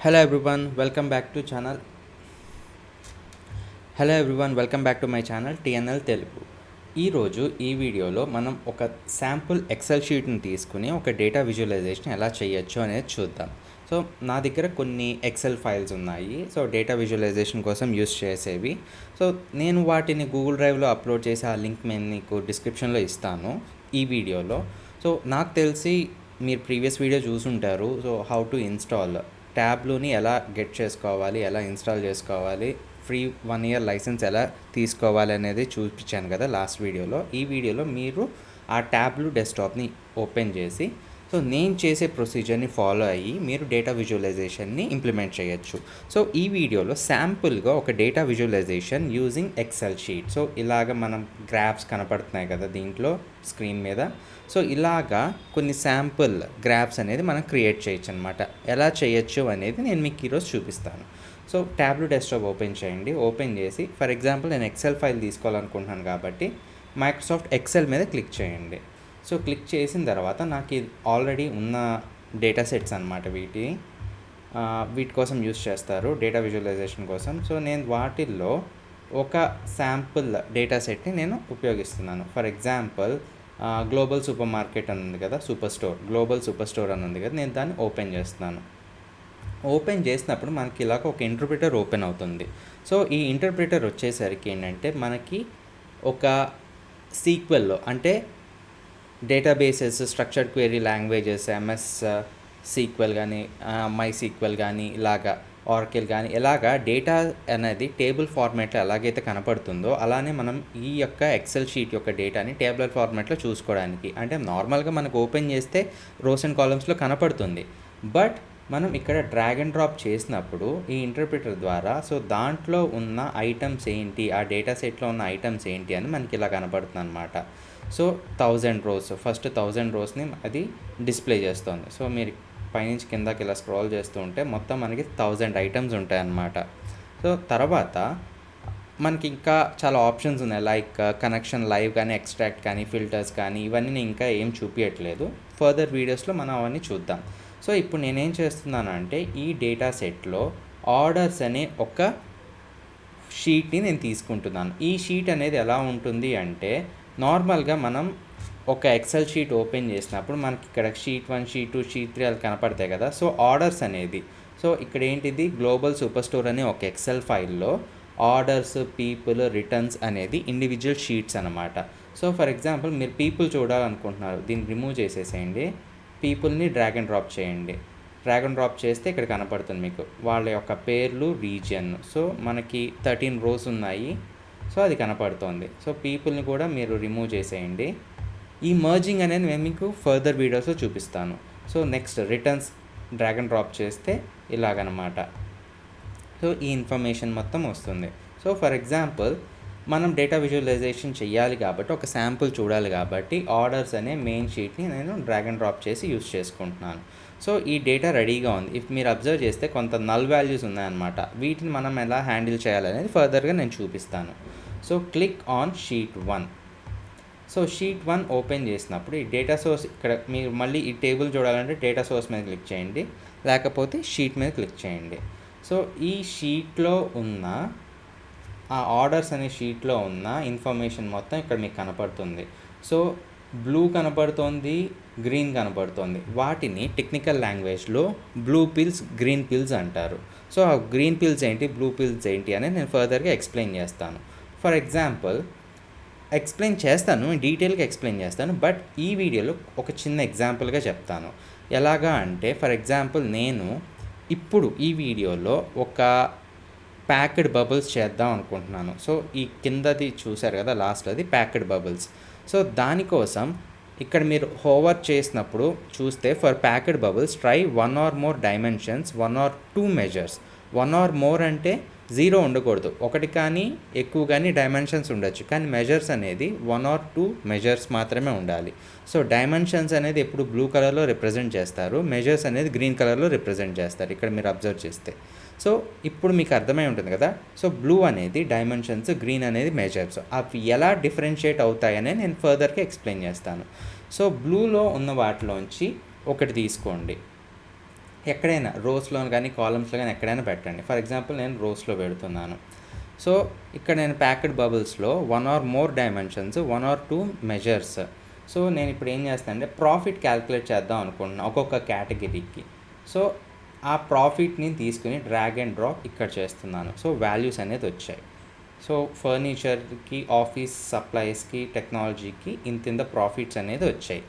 Hello everyone, welcome back to channel. Hello everyone, welcome back to my channel TNL Telugu. ఈరోజు ఈ వీడియోలో మనం ఒక శాంపుల్ ఎక్సెల్ షీట్ని తీసుకుని ఒక డేటా విజువలైజేషన్ ఎలా చేయొచ్చు అనేది చూద్దాం. సో నా దగ్గర కొన్ని ఎక్సెల్ ఫైల్స్ ఉన్నాయి. సో డేటా విజువలైజేషన్ కోసం యూస్ చేసేవి. సో నేను వాటిని గూగుల్ డ్రైవ్లో అప్లోడ్ చేసి ఆ లింక్ నేను మీకు డిస్క్రిప్షన్లో ఇస్తాను ఈ వీడియోలో. సో నాకు తెలిసి మీరు ప్రీవియస్ వీడియో చూసుంటారు. సో హౌ టు ఇన్స్టాల్ ట్యాబ్లోని ఎలా గెట్ చేసుకోవాలి, ఎలా ఇన్స్టాల్ చేసుకోవాలి, ఫ్రీ 1 year లైసెన్స్ ఎలా తీసుకోవాలి అనేది చూపించాను కదా లాస్ట్ వీడియోలో. ఈ వీడియోలో మీరు ఆ ట్యాబ్లు డెస్క్టాప్ని ఓపెన్ చేసి సో నేను చేసే ప్రొసీజర్ని ఫాలో అయ్యి మీరు డేటా విజువలైజేషన్ని ఇంప్లిమెంట్ చేయొచ్చు. సో ఈ వీడియోలో శాంపుల్గా ఒక data visualization using Excel sheet. So ఇలాగ మనం గ్రాఫ్స్ కనపడుతున్నాయి కదా దీంట్లో స్క్రీన్ మీద. సో ఇలాగా కొన్ని శాంపుల్ గ్రాఫ్స్ అనేది మనం క్రియేట్ చేయొచ్చు అనమాట. ఎలా చేయొచ్చు అనేది నేను మీకు ఈరోజు చూపిస్తాను. సో ట్యాబ్లో డెస్క్టాప్ ఓపెన్ చేయండి. ఓపెన్ చేసి ఫర్ ఎగ్జాంపుల్ నేను ఎక్సెల్ ఫైల్ తీసుకోవాలనుకుంటున్నాను కాబట్టి మైక్రోసాఫ్ట్ ఎక్సెల్ మీద క్లిక్ చేయండి. సో క్లిక్ చేసిన తర్వాత నాకు ఇది ఆల్రెడీ ఉన్న డేటా సెట్స్ అనమాట. వీటి కోసం యూస్ చేస్తారు డేటా విజువలైజేషన్ కోసం. సో నేను వాటిల్లో ఒక శాంపుల్ డేటా సెట్ని నేను ఉపయోగిస్తున్నాను. For example global super market అని ఉంది కదా, గ్లోబల్ సూపర్ స్టోర్ అని ఉంది కదా, నేను దాన్ని ఓపెన్ చేస్తున్నాను. ఓపెన్ చేసినప్పుడు మనకి ఇలాగ ఒక ఇంటర్ప్రిటర్ ఓపెన్ అవుతుంది. సో ఈ ఇంటర్ప్రిటర్ వచ్చేసరికి ఏంటంటే మనకి ఒక సీక్వెల్లో అంటే databases, structured query languages, MS sequel కానీ, మై సీక్వెల్ కానీ, ఇలాగా ఆర్కిల్ కానీ, ఇలాగా డేటా అనేది టేబుల్ ఫార్మాట్లో ఎలాగైతే కనపడుతుందో అలానే మనం ఈ యొక్క ఎక్సెల్ షీట్ యొక్క డేటాని టేబుల్ ఫార్మాట్లో చూసుకోవడానికి, అంటే నార్మల్గా మనకు ఓపెన్ చేస్తే రోస్ అండ్ కాలమ్స్లో కనపడుతుంది. బట్ మనం ఇక్కడ డ్రాగ్ అండ్ డ్రాప్ చేసినప్పుడు ఈ ఇంటర్ప్రిటర్ ద్వారా సో దాంట్లో ఉన్న ఐటమ్స్ ఏంటి, ఆ డేటా సెట్లో ఉన్న ఐటమ్స్ ఏంటి అని మనకి ఇలా కనపడుతుంది అనమాట. సో 1000 rows, ఫస్ట్ 1000 rowsని అది డిస్ప్లే చేస్తుంది. సో మీరు పైనుంచి కిందకి ఇలా స్క్రోల్ చేస్తూ ఉంటే మొత్తం మనకి 1000 ఐటమ్స్ ఉంటాయి అన్నమాట. సో తర్వాత మనకి ఇంకా చాలా ఆప్షన్స్ ఉన్నాయి, లైక్ కనెక్షన్ లైవ్ కానీ, ఎక్స్ట్రాక్ట్ కానీ, ఫిల్టర్స్ కానీ, ఇవన్నీ నేను ఇంకా ఏం చూపించట్లేదు. ఫర్దర్ వీడియోస్లో మనం అవన్నీ చూద్దాం. సో ఇప్పుడు నేనేం చేస్తున్నానంటే ఈ డేటా సెట్లో ఆర్డర్స్ అనే ఒక షీట్ని నేను తీసుకుంటున్నాను. ఈ షీట్ అనేది ఎలా ఉంటుంది అంటే నార్మల్గా మనం ఒక ఎక్సెల్ షీట్ ఓపెన్ చేసినప్పుడు మనకి ఇక్కడ షీట్ 1, షీట్ 2, షీట్ 3 అది కనపడతాయి కదా. సో ఆర్డర్స్ అనేది సో ఇక్కడ ఏంటిది గ్లోబల్ సూపర్ స్టోర్ అనే ఒక ఎక్సెల్ ఫైల్లో ఆర్డర్స్, పీపుల్, రిటర్న్స్ అనేది ఇండివిజువల్ షీట్స్ అనమాట. సో ఫర్ ఎగ్జాంపుల్ మీరు పీపుల్ చూడాలనుకుంటున్నారు, దీన్ని రిమూవ్ చేసేసేయండి. పీపుల్ని డ్రాగ్ అండ్ డ్రాప్ చేయండి. డ్రాగ్ అండ్ డ్రాప్ చేస్తే ఇక్కడ కనపడుతుంది మీకు వాళ్ళ యొక్క పేర్లు, రీజియన్. సో మనకి 13 rows ఉన్నాయి. సో అది కనపడుతోంది. సో పీపుల్ని కూడా మీరు రిమూవ్ చేసేయండి. ఈ మర్జింగ్ అనేది నేను మీకు ఫర్దర్ వీడియోస్లో చూపిస్తాను. So next returns drag and drop చేస్తే ఇలాగనమాట. సో ఈ ఇన్ఫర్మేషన్ మొత్తం వస్తుంది. సో ఫర్ ఎగ్జాంపుల్ మనం డేటా విజువలైజేషన్ చేయాలి కాబట్టి, ఒక శాంపుల్ చూడాలి కాబట్టి ఆర్డర్స్ అనే మెయిన్ షీట్ని నేను డ్రాగ్ అండ్ డ్రాప్ చేసి యూస్ చేసుకుంటున్నాను. సో ఈ డేటా రెడీగా ఉంది. ఇఫ్ మీరు అబ్జర్వ్ చేస్తే కొంత నల్ వాల్యూస్ ఉన్నాయన్నమాట. వీటిని మనం ఎలా హ్యాండిల్ చేయాలనేది ఫర్దర్గా నేను చూపిస్తాను. So click on sheet 1. So sheet 1 open చేసినప్పుడు ఈ డేటా సోర్స్ ఇక్కడ మీరు మళ్ళీ ఈ టేబుల్ చూడాలంటే డేటా సోర్స్ మీద క్లిక్ చేయండి, లేకపోతే షీట్ మీద క్లిక్ చేయండి. సో ఈ షీట్లో ఉన్న ఆ ఆర్డర్స్ అనే షీట్లో ఉన్న ఇన్ఫర్మేషన్ మొత్తం ఇక్కడ మీకు కనపడుతుంది. సో బ్లూ కనపడుతోంది, గ్రీన్ కనపడుతోంది. వాటిని టెక్నికల్ లాంగ్వేజ్లో బ్లూ పిల్స్, గ్రీన్ పిల్స్ అంటారు. సో ఆ గ్రీన్ పిల్స్ ఏంటి, బ్లూ పిల్స్ ఏంటి అనేది నేను ఫర్దర్గా ఎక్స్ప్లెయిన్ చేస్తాను. ఫర్ ఎగ్జాంపుల్ ఎక్స్ప్లెయిన్ చేస్తాను, డీటెయిల్గా ఎక్స్ప్లెయిన్ చేస్తాను. బట్ ఈ వీడియోలో ఒక చిన్న ఎగ్జాంపుల్గా చెప్తాను. ఎలాగా అంటే ఫర్ ఎగ్జాంపుల్ నేను ఇప్పుడు ఈ వీడియోలో ఒక ప్యాక్డ్ బబుల్స్ చేద్దాం అనుకుంటున్నాను. సో ఈ కిందది చూసారు కదా లాస్ట్, అది ప్యాక్డ్ బబుల్స్. సో దానికోసం ఇక్కడ మీరు హోవర్ చేసినప్పుడు చూస్తే for packed bubbles try 1 or more dimensions, 1 or 2 measures. 1 or more అంటే 0 ఉండకూడదు, ఒకటి కానీ ఎక్కువ కానీ డైమెన్షన్స్ ఉండొచ్చు, కానీ మెజర్స్ అనేది 1 or 2 మెజర్స్ మాత్రమే ఉండాలి. సో డైమెన్షన్స్ అనేది ఎప్పుడు బ్లూ కలర్లో రిప్రజెంట్ చేస్తారు, మెజర్స్ అనేది గ్రీన్ కలర్లో రిప్రజెంట్ చేస్తారు ఇక్కడ మీరు అబ్జర్వ్ చేస్తే. సో ఇప్పుడు మీకు అర్థమై ఉంటుంది కదా. సో బ్లూ అనేది డైమెన్షన్స్, గ్రీన్ అనేది మెజర్స్. అవి ఎలా డిఫరెన్షియేట్ అవుతాయనే నేను ఫర్దర్గా ఎక్స్ప్లెయిన్ చేస్తాను. సో బ్లూలో ఉన్న వాటిలోంచి ఒకటి తీసుకోండి. ఎక్కడైనా రోస్లో కానీ కాలమ్స్లో కానీ ఎక్కడైనా పెట్టండి. ఫర్ ఎగ్జాంపుల్ నేను రోస్లో పెడుతున్నాను. సో ఇక్కడ నేను ప్యాకెడ్ బబుల్స్లో 1 or more dimensions, 1 or 2 measures. So నేను ఇప్పుడు ఏం చేస్తాను అంటే ప్రాఫిట్ క్యాలిక్యులేట్ చేద్దాం అనుకుంటున్నాను ఒక్కొక్క కేటగిరీకి. సో ఆ ప్రాఫిట్ని తీసుకుని డ్రాగ్ అండ్ డ్రాప్ ఇక్కడ చేస్తున్నాను. సో వాల్యూస్ అనేది వచ్చాయి. సో ఫర్నిచర్కి, ఆఫీస్ సప్లైస్కి, టెక్నాలజీకి ఇంత ప్రాఫిట్స్ అనేది వచ్చాయి.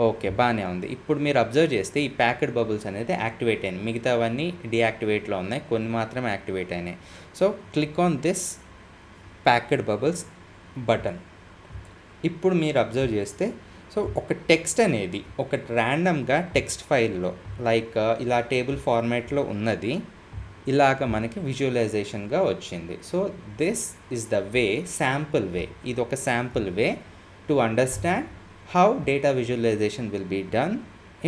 ఓకే, బాగానే ఉంది. ఇప్పుడు మీరు అబ్జర్వ్ చేస్తే ఈ ప్యాకెడ్ బబుల్స్ అనేది యాక్టివేట్ అయినాయి, మిగతావన్నీ డియాక్టివేట్లో ఉన్నాయి, కొన్ని మాత్రమే యాక్టివేట్ అయినాయి. So click on this packed bubbles button. ఇప్పుడు మీరు అబ్జర్వ్ చేస్తే సో ఒక టెక్స్ట్ అనేది ఒక ర్యాండమ్గా టెక్స్ట్ ఫైల్లో లైక్ ఇలా టేబుల్ ఫార్మాట్లో ఉన్నది ఇలాగ మనకి విజువలైజేషన్గా వచ్చింది. So this is the way, sample way, ఇది ఒక sample way to understand how data visualisation will be done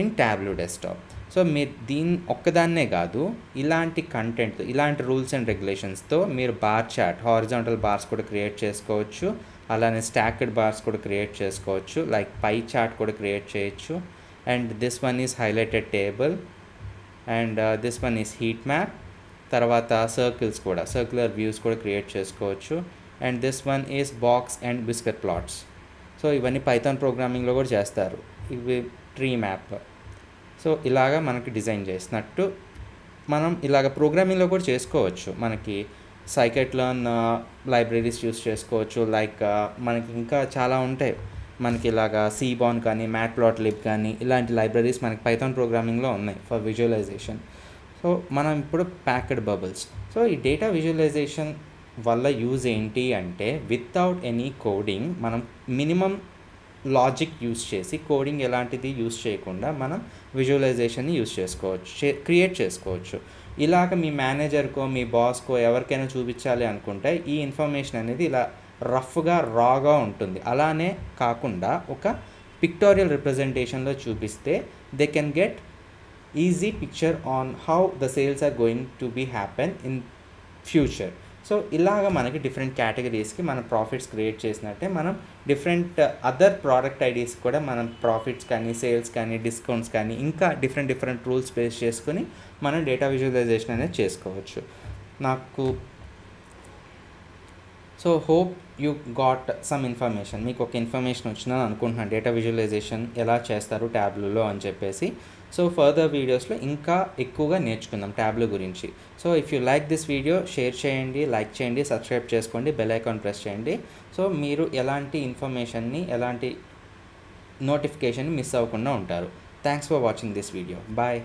in Tableau Desktop. So మీరు దీన్ని ఒక్కదాన్నే కాదు, ఇలాంటి కంటెంట్, ఇలాంటి రూల్స్ అండ్ రెగ్యులేషన్స్తో మీరు బార్ చార్ట్, హారిజాంటల్ బార్స్ కూడా క్రియేట్ చేసుకోవచ్చు, అలానే స్టాక్డ్ బార్స్ కూడా క్రియేట్ చేసుకోవచ్చు, లైక్ పై చార్ట్ కూడా క్రియేట్ చేయొచ్చు. And this one is highlighted table, and this one is heat map. తర్వాత సర్కిల్స్ కూడా, సర్క్యులర్ వ్యూస్ కూడా క్రియేట్ చేసుకోవచ్చు. And this one is box and biscuit plots. So ఇవన్నీ Python ప్రోగ్రామింగ్లో కూడా చేస్తారు. ఇవి ట్రీ మ్యాప్. సో ఇలాగా మనకి డిజైన్ చేసినట్టు మనం ఇలాగ ప్రోగ్రామింగ్లో కూడా చేసుకోవచ్చు. మనకి scikit-learn లైబ్రరీస్ యూస్ చేసుకోవచ్చు. లైక్ మనకి ఇంకా చాలా ఉంటాయి. మనకి ఇలాగా సీబాన్ కానీ, మ్యాట్ప్లాట్లిబ్ కానీ, ఇలాంటి లైబ్రరీస్ మనకి పైథాన్ ప్రోగ్రామింగ్లో ఉన్నాయి ఫర్ విజువలైజేషన్. సో మనం ఇప్పుడు ప్యాకెడ్ బబుల్స్. సో ఈ డేటా విజువలైజేషన్ వల్ల యూజ్ ఏంటి అంటే వితౌట్ ఎనీ కోడింగ్ మనం మినిమం లాజిక్ యూస్ చేసి, కోడింగ్ ఎలాంటిది యూస్ చేయకుండా మనం విజువలైజేషన్ని యూస్ చేసుకోవచ్చు, క్రియేట్ చేసుకోవచ్చు. ఇలాగ మీ మేనేజర్కో, మీ బాస్కో ఎవరికైనా చూపించాలి అనుకుంటే ఈ ఇన్ఫర్మేషన్ అనేది ఇలా రఫ్గా, రాగా ఉంటుంది. అలానే కాకుండా ఒక పిక్టోరియల్ రిప్రజెంటేషన్లో చూపిస్తే they can get easy picture on how the sales are going to be happen in future. So ఇలాగ మనకి డిఫరెంట్ కేటగిరీస్కి మనం ప్రాఫిట్స్ క్రియేట్ చేసినట్టే మనం డిఫరెంట్ అదర్ ప్రోడక్ట్ ఐడీస్ కూడా మనం ప్రాఫిట్స్ కానీ, సేల్స్ కానీ, డిస్కౌంట్స్ కానీ, ఇంకా డిఫరెంట్ రూల్స్ బేస్ చేసుకొని మనం డేటా విజువలైజేషన్ అనేది చేసుకోవచ్చు. నాకు so hope you got some information. మీకు ఒక ఇన్ఫర్మేషన్ వచ్చిందని అనుకుంటున్నాను డేటా విజువలైజేషన్ ఎలా చేస్తారు ట్యాబ్లూలో అని చెప్పేసి. సో ఫర్దర్ వీడియోస్లో ఇంకా ఎక్కువగా నేర్చుకుందాం ట్యాబ్లూ గురించి. So if you like this video, share చేయండి, లైక్ చేయండి, సబ్స్క్రైబ్ చేసుకోండి, బెల్ ఐకాన్ ప్రెస్ చేయండి. సో మీరు ఎలాంటి ఇన్ఫర్మేషన్ని, ఎలాంటి నోటిఫికేషన్ మిస్ అవ్వకుండా ఉంటారు. Thanks for watching this video. Bye.